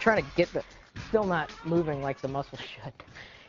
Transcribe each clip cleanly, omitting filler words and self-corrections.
trying to get the, still not moving like the muscle should.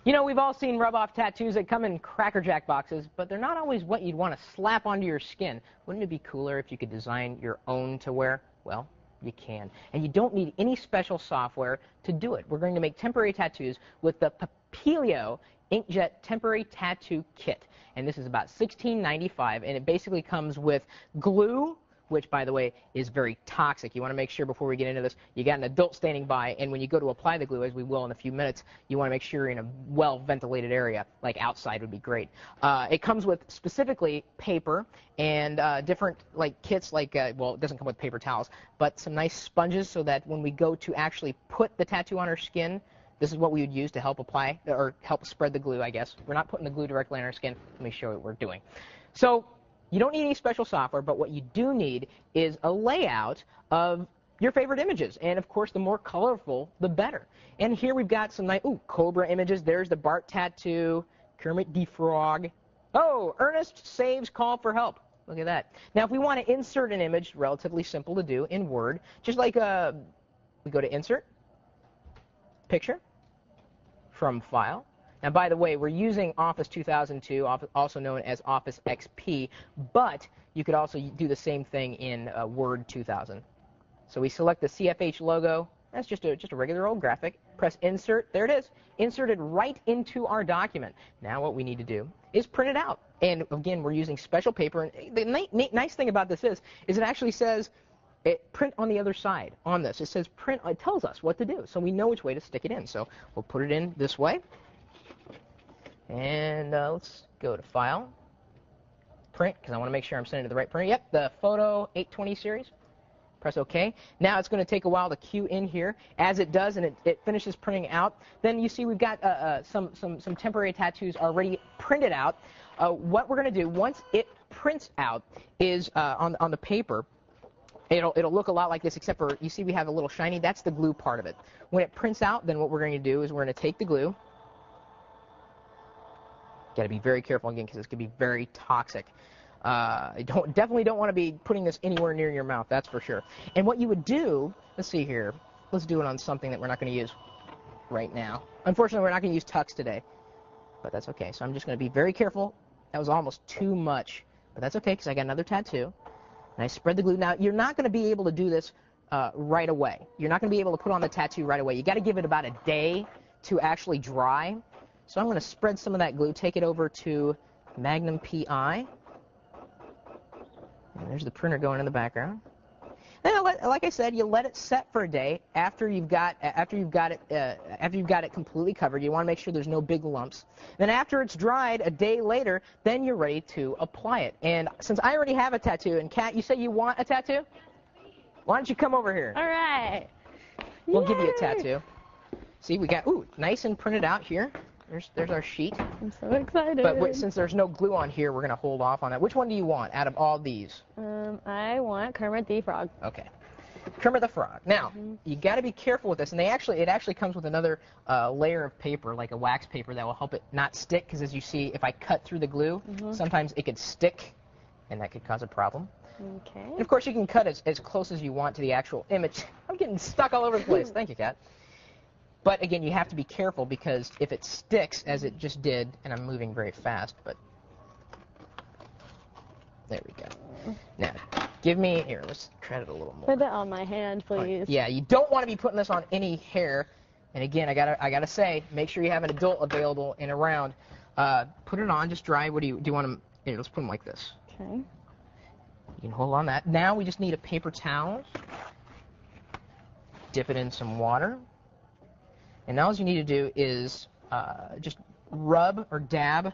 You know, we've all seen rub-off tattoos that come in Cracker Jack boxes, but they're not always what you'd want to slap onto your skin. Wouldn't it be cooler if you could design your own to wear? Well, you can. And you don't need any special software to do it. We're going to make temporary tattoos with the Pirillo Inkjet Temporary Tattoo Kit. And this is about $16.95, and it basically comes with glue, which, by the way, is very toxic. You want to make sure before we get into this, you got an adult standing by, and when you go to apply the glue, as we will in a few minutes, you want to make sure you're in a well-ventilated area, like outside would be great. It comes with specifically paper and different kits, well, it doesn't come with paper towels, but some nice sponges so that when we go to actually put the tattoo on our skin, this is what we would use to help apply, or help spread the glue, I guess. We're not putting the glue directly on our skin. Let me show you what we're doing. So, you don't need any special software, but what you do need is a layout of your favorite images. And, of course, the more colorful, the better. And here we've got some nice, Cobra images. There's the Bart tattoo, Kermit the Frog. Oh, Ernest saves call for help. Look at that. Now, if we want to insert an image, relatively simple to do in Word, just like we go to Insert, Picture, from File. Now, by the way, we're using Office 2002, also known as Office XP, but you could also do the same thing in Word 2000. So we select the CFH logo. That's just a regular old graphic. Press Insert. There it is. Inserted right into our document. Now what we need to do is print it out. And, again, we're using special paper. And the nice thing about this is it actually says print on the other side on this. It says print. It tells us what to do, so we know which way to stick it in. So we'll put it in this way. And let's go to File, Print, because I want to make sure I'm sending it to the right printer. Yep, the Photo 820 series. Press OK. Now it's going to take a while to queue in here. As it does and it finishes printing out, then you see we've got some temporary tattoos already printed out. What we're going to do once it prints out is on the paper. It'll look a lot like this, except for you see we have a little shiny. That's the glue part of it. When it prints out, then what we're going to do is we're going to take the glue. Got to be very careful again because this could be very toxic. Definitely don't want to be putting this anywhere near your mouth, that's for sure. And what you would do, let's see here, let's do it on something that we're not going to use right now. Unfortunately, we're not going to use tux today, but that's okay. So I'm just going to be very careful. That was almost too much, but that's okay because I got another tattoo. And I spread the glue. Now, you're not going to be able to do this right away. You're not going to be able to put on the tattoo right away. You got to give it about a day to actually dry. So I'm going to spread some of that glue, take it over to Magnum PI. And there's the printer going in the background. Then, like I said, you let it set for a day after you've got it completely covered. You want to make sure there's no big lumps. Then after it's dried, a day later, then you're ready to apply it. And since I already have a tattoo, and Kat, you say you want a tattoo? Why don't you come over here? All right. We'll give you a tattoo. See, we got nice and printed out here. There's our sheet. I'm so excited. But since there's no glue on here, we're going to hold off on that. Which one do you want out of all these? I want Kermit the Frog. Okay. Kermit the Frog. Now, you got to be careful with this. And it actually comes with another layer of paper, like a wax paper, that will help it not stick. Because as you see, if I cut through the glue, sometimes it could stick, and that could cause a problem. Okay. And of course, you can cut as close as you want to the actual image. I'm getting stuck all over the place. Thank you, Kat. But, again, you have to be careful because if it sticks, as it just did, and I'm moving very fast, but there we go. Now, give me, here, let's tread it a little more. Put it on my hand, please. Yeah, you don't want to be putting this on any hair. And, again, I gotta say, make sure you have an adult available and around. Put it on, just dry. What do you want to, here, let's put them like this. Okay. You can hold on that. Now we just need a paper towel. Dip it in some water. And now all you need to do is just rub or dab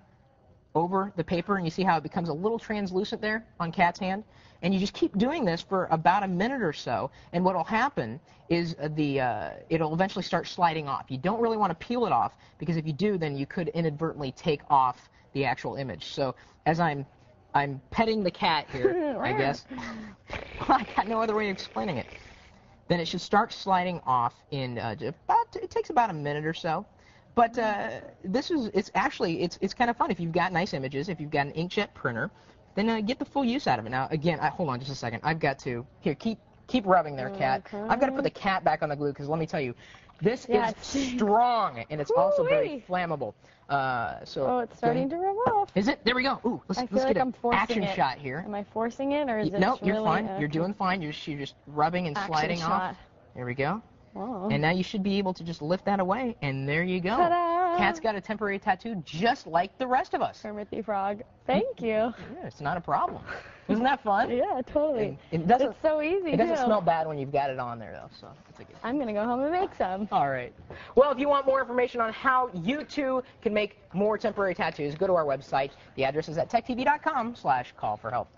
over the paper, and you see how it becomes a little translucent there on Kat's hand? And you just keep doing this for about a minute or so, and what will happen is it'll eventually start sliding off. You don't really want to peel it off, because if you do, then you could inadvertently take off the actual image. So as I'm petting the cat here, I guess, I got no other way of explaining it. Then it should start sliding off in it takes about a minute or so. But it's kind of fun if you've got nice images, if you've got an inkjet printer, then get the full use out of it. Now, again, hold on just a second. I've got to, here, keep Keep rubbing there, cat. Okay. I've got to put the cat back on the glue because let me tell you, this Yeah, is it's- strong and it's also very Woo-wee. flammable. So Oh, it's starting to rub off. Is it? There we go. Ooh, let's I feel like get I'm an forcing action it. shot here. Am I forcing it, or is it No, just you're really, fine. okay. You're doing fine. You're just rubbing and Action sliding shot. off. There we go. Whoa. And now you should be able to just lift that away, and there you go. Ta-da! Cat's got a temporary tattoo just like the rest of us. Kermit the Frog. Thank you. Yeah, it's not a problem. Isn't that fun? Yeah, totally. It doesn't, It's so easy, it doesn't too. smell bad when you've got it on there, though, so it's a good. I'm going to go home and make some. All right. Well, if you want more information on how you too can make more temporary tattoos, go to our website. The address is at techtv.com/call for help.